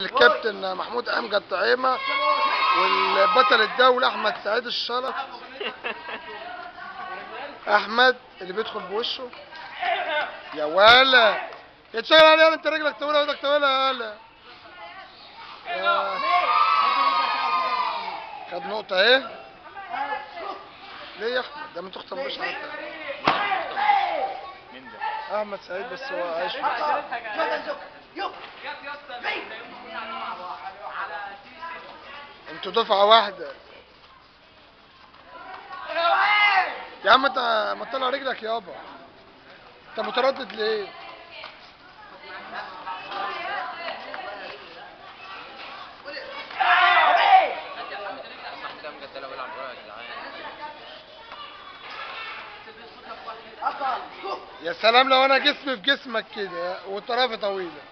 الكابتن محمود امجد طعيمه والبطل الدولي احمد سعيد الشلط. احمد اللي بيدخل بوشه يا ولا يتشغل عليها، انت رجلك طويله وايدك طويله يا ولا. خد نقطه اهي. ليه يا احمد؟ ده ما تختمش على مين ده؟ احمد سعيد، بس هو عايش في انتوا دفعه واحده يا عم. انت ما تطلع رجلك يابا، انت متردد ليه؟ يا سلام لو انا جسمي في جسمك كده وطرافي طويله.